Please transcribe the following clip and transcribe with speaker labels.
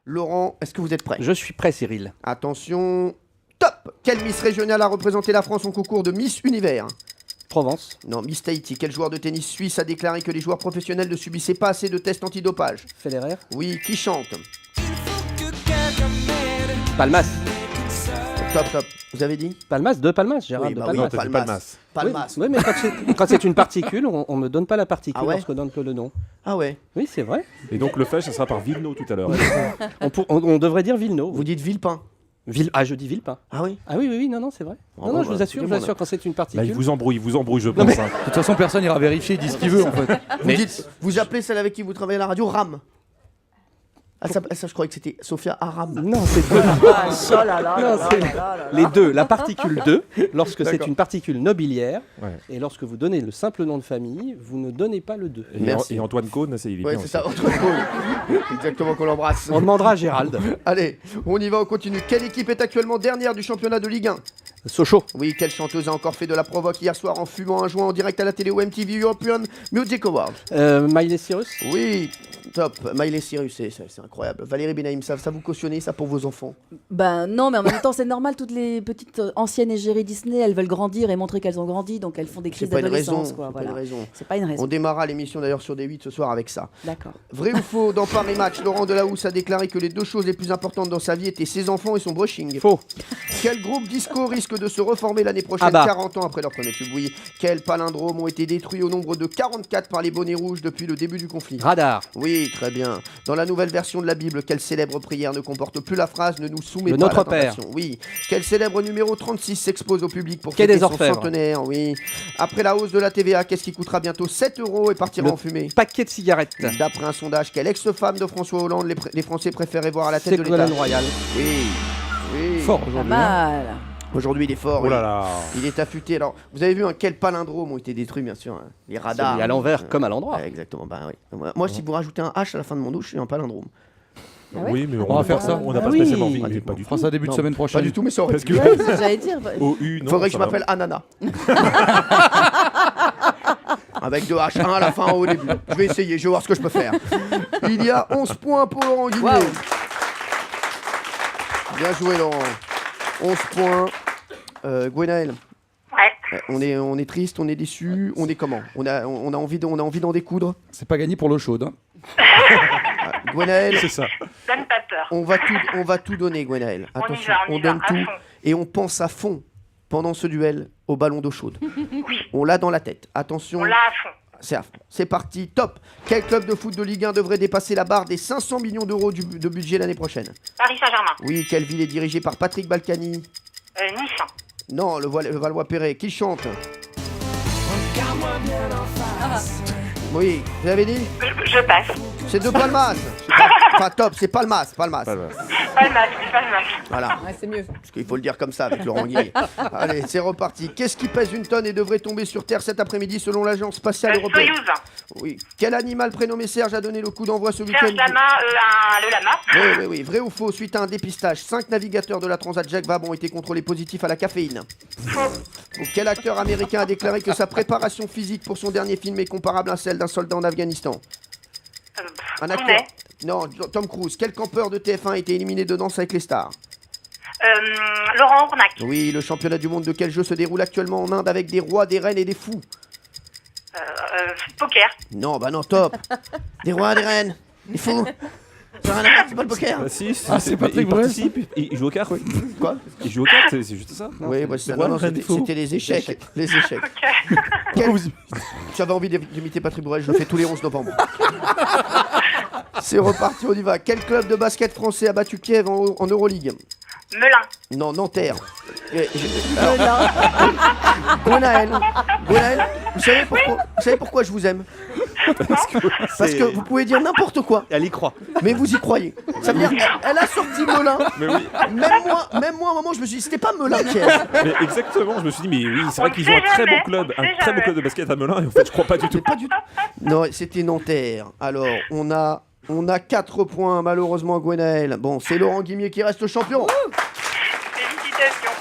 Speaker 1: Laurent, est-ce que vous êtes prêt?
Speaker 2: Je suis prêt, Cyril.
Speaker 1: Attention, top. Quelle Miss régionale a représenté la France au concours de Miss Univers?
Speaker 2: Provence.
Speaker 1: Non, Miss Tahiti. Quel joueur de tennis suisse a déclaré que les joueurs professionnels ne subissaient pas assez de tests antidopage?
Speaker 2: Federer.
Speaker 1: Oui, qui chante?
Speaker 2: Palmas.
Speaker 1: Top. Vous avez dit?
Speaker 2: Palmas, de Palmas, Gérard
Speaker 1: Oui,
Speaker 2: de
Speaker 1: bah
Speaker 2: Palmas.
Speaker 1: oui,
Speaker 3: t'as dit Palmas.
Speaker 1: Palmas.
Speaker 2: Oui, mais quand c'est une particule, on me donne pas la particule
Speaker 1: Ah ouais
Speaker 2: lorsqu'on donne que le nom.
Speaker 1: Ah ouais.
Speaker 2: Oui, c'est vrai.
Speaker 3: Et donc le fèche, ça sera par Villeneuve tout à l'heure.
Speaker 2: On devrait dire Villeneuve.
Speaker 1: Vous dites Villepin?
Speaker 2: Ah, je dis Villepin.
Speaker 1: Ah oui.
Speaker 2: Ah oui, non, c'est vrai.
Speaker 1: Bravo,
Speaker 2: Non, je vous
Speaker 1: bah,
Speaker 2: assure, quand c'est une
Speaker 3: Là,
Speaker 2: particule.
Speaker 3: il vous embrouille, je pense.
Speaker 4: De toute façon, personne ira vérifier, il dit ce qu'il veut en fait.
Speaker 1: Vous appelez celle avec qui vous travaillez à la radio Ram? Ah, ça, je croyais que c'était Sophia Aram.
Speaker 2: Non, c'est deux. Les deux. La particule 2, lorsque c'est
Speaker 1: D'accord.
Speaker 2: une particule nobiliaire,
Speaker 3: Ouais.
Speaker 2: et lorsque vous donnez le simple nom de famille, vous ne donnez pas le 2.
Speaker 1: Merci.
Speaker 3: Et Antoine Caunes, c'est il est
Speaker 1: Ouais,
Speaker 3: bien
Speaker 1: c'est
Speaker 3: aussi.
Speaker 1: ça, exactement, qu'on l'embrasse.
Speaker 2: On demandera à Gérald.
Speaker 1: Allez, on y va, on continue. Quelle équipe est actuellement dernière du championnat de Ligue 1?
Speaker 2: Sochaux.
Speaker 1: Oui, quelle chanteuse a encore fait de la provoque hier soir en fumant un joint en direct à la télé au MTV European Music Award?
Speaker 2: Miley Cyrus.
Speaker 1: Oui, top. Miley Cyrus, c'est incroyable. Valérie Benaïm, ça vous cautionnez ça pour vos enfants?
Speaker 5: Ben non, mais en même temps, c'est normal. Toutes les petites anciennes égéries Disney, elles veulent grandir et montrer qu'elles ont grandi, donc elles font des
Speaker 1: C'est
Speaker 5: crises
Speaker 1: pas une raison.
Speaker 5: d'adolescence. Quoi,
Speaker 1: C'est pas
Speaker 5: voilà.
Speaker 1: une raison.
Speaker 5: C'est pas une raison.
Speaker 1: On démarrera l'émission d'ailleurs sur D8 ce soir avec ça.
Speaker 5: D'accord.
Speaker 1: Vrai ou faux, dans Paris Match, Laurent Delahousse a déclaré que les deux choses les plus importantes dans sa vie étaient ses enfants et son brushing.
Speaker 2: Faux.
Speaker 1: Quel groupe disco risque de se reformer l'année prochaine,
Speaker 2: Ah bah.
Speaker 1: 40 ans après leur premier tube? Oui. Quels palindromes ont été détruits au nombre de 44 par les bonnets rouges depuis le début du conflit?
Speaker 2: Radar.
Speaker 1: Oui, très bien. Dans la nouvelle version de la Bible, quelle célèbre prière ne comporte plus la phrase « Ne nous soumets
Speaker 2: Le
Speaker 1: pas
Speaker 2: Notre
Speaker 1: à la
Speaker 2: Père.
Speaker 1: tentation ». Oui. Quel célèbre numéro 36 s'expose au public pour
Speaker 2: Quai
Speaker 1: fêter
Speaker 2: des
Speaker 1: son
Speaker 2: Orfèvres.
Speaker 1: centenaire? Oui. Après la hausse de la TVA, qu'est-ce qui coûtera bientôt 7 € et partira
Speaker 2: Le
Speaker 1: en fumée?
Speaker 2: Paquet de cigarettes.
Speaker 1: D'après un sondage, quelle ex-femme de François Hollande les Français préféraient voir à la tête de l'État?
Speaker 2: Ségolène Royal.
Speaker 1: Oui.
Speaker 4: Fort
Speaker 5: Pas
Speaker 4: aujourd'hui.
Speaker 5: mal.
Speaker 1: Aujourd'hui, il est fort.
Speaker 3: Oh là
Speaker 1: oui.
Speaker 3: là.
Speaker 1: Il est affûté. Alors, vous avez vu quels palindromes ont été détruits, bien sûr. Hein. Les radars.
Speaker 2: Celui à l'envers comme à l'endroit.
Speaker 1: Ouais, exactement. Bah, oui. Moi, si vous rajoutez un H à la fin de mon nom, je suis un palindrome.
Speaker 5: Ah ouais
Speaker 3: Oui, mais
Speaker 4: On va faire ça.
Speaker 3: On n'a
Speaker 2: Ah
Speaker 3: pas
Speaker 2: oui.
Speaker 3: spécialement envie, mais
Speaker 1: Pratiquement.
Speaker 3: pas du
Speaker 4: On fera
Speaker 3: tout.
Speaker 4: ça début de
Speaker 1: Non,
Speaker 4: semaine prochaine.
Speaker 1: Pas du tout, mais ça aurait
Speaker 3: Parce
Speaker 1: pu.
Speaker 3: que
Speaker 5: Ouais, c'est ce que j'allais dire.
Speaker 3: OU, non.
Speaker 1: Faudrait que je
Speaker 3: ça va.
Speaker 1: m'appelle Anana. Avec deux H, un à la fin, un au début. Je vais essayer, je vais voir ce que je peux faire. Il y a 11 points pour Laurent Guimier.
Speaker 5: Waouh.
Speaker 1: Bien joué, Laurent. 11 points. Gwenaël,
Speaker 6: Ouais.
Speaker 1: on est triste, on est déçu, on est comment? On a envie d'en découdre.
Speaker 4: C'est pas gagné pour l'eau chaude. Hein.
Speaker 1: Gwenaël,
Speaker 3: C'est ça.
Speaker 6: Donne pas peur.
Speaker 1: on va tout donner, Gwenaël.
Speaker 6: On y
Speaker 1: Attention,
Speaker 6: va, on
Speaker 1: on
Speaker 6: y va,
Speaker 1: donne
Speaker 6: à
Speaker 1: tout
Speaker 6: fond.
Speaker 1: et on pense à fond pendant ce duel au ballon d'eau chaude. On l'a dans la tête. Attention.
Speaker 6: On l'a à fond.
Speaker 1: C'est à fond. C'est parti, top. Quel club de foot de Ligue 1 devrait dépasser la barre des 500 millions d'euros de budget l'année prochaine?
Speaker 6: Paris Saint-Germain.
Speaker 1: Oui, quelle ville est dirigée par Patrick Balkany?
Speaker 6: Nice.
Speaker 1: Non, le Valois-Perret. Qui chante? Oui, vous avez dit?
Speaker 6: Je passe.
Speaker 1: C'est de Palmas. Enfin, top, c'est Palmas.
Speaker 3: Pas mal.
Speaker 6: Pas le match, pas le match.
Speaker 1: Voilà.
Speaker 5: Ouais, c'est mieux.
Speaker 1: Parce qu'il faut le dire comme ça avec Laurent Guillet. Allez, c'est reparti. Qu'est-ce qui pèse une tonne et devrait tomber sur Terre cet après-midi selon l'agence spatiale européenne?
Speaker 6: Soyouz.
Speaker 1: Oui. Quel animal prénommé Serge a donné le coup d'envoi ce week-end?
Speaker 6: Serge Lama, le lama.
Speaker 1: Oui. Vrai ou faux? Suite à un dépistage, 5 navigateurs de la Transat Jacques Vabre ont été contrôlés positifs à la caféine.
Speaker 6: Faux.
Speaker 1: Quel acteur américain a déclaré que sa préparation physique pour son dernier film est comparable à celle d'un soldat en Afghanistan? Un acteur.
Speaker 6: Clooney.
Speaker 1: Non, Tom Cruise. Quel campeur de TF1 a été éliminé de Danse avec les stars?
Speaker 6: Laurent Ournac.
Speaker 1: Oui, le championnat du monde de quel jeu se déroule actuellement en Inde avec des rois, des reines et des fous?
Speaker 6: Poker.
Speaker 1: Non, bah non, top. Des rois, des reines, des fous. Ça n'a rien à voir, c'est pas le poker.
Speaker 3: Ah, si,
Speaker 4: Ah, c'est Patrick
Speaker 3: il
Speaker 4: Bruel,
Speaker 3: participe, il joue aux cartes.
Speaker 1: Quoi?
Speaker 3: Il joue aux cartes, c'est juste ça.
Speaker 1: Oui, bah, c'est ça.
Speaker 3: rois,
Speaker 1: Non,
Speaker 3: reines,
Speaker 1: c'était
Speaker 3: fous.
Speaker 1: c'était les échecs. Les échecs.
Speaker 6: Ok.
Speaker 1: Quel- J'avais envie d'imiter Patrick Bruel, je le fais tous les 11 novembre. C'est reparti, on y va. Quel club de basket français a battu Kiev en Euroleague?
Speaker 6: Melun.
Speaker 1: Non, Nanterre. Alors, Gwenaël, vous savez pourquoi je vous aime? Parce que vous pouvez dire n'importe quoi,
Speaker 2: Elle y croit.
Speaker 1: mais vous y croyez. Ça veut dire, elle a sorti Melun.
Speaker 3: Mais oui,
Speaker 1: Même moi, à un moment, je me suis dit, c'était pas Melun, Kiev.
Speaker 3: mais exactement. Je me suis dit, mais oui, c'est vrai
Speaker 6: On
Speaker 3: qu'ils
Speaker 6: sait
Speaker 3: ont un très
Speaker 6: jamais,
Speaker 3: bon club,
Speaker 6: on
Speaker 3: un
Speaker 6: sait
Speaker 3: très bon
Speaker 6: jamais.
Speaker 3: club de basket à Melun. Et en fait, je crois pas du tout.
Speaker 1: Pas du tout. Non, c'était Nanterre. Alors, on a 4 points, malheureusement, Gwenaël. Bon, c'est Laurent Guimier qui reste champion.
Speaker 6: Félicitations.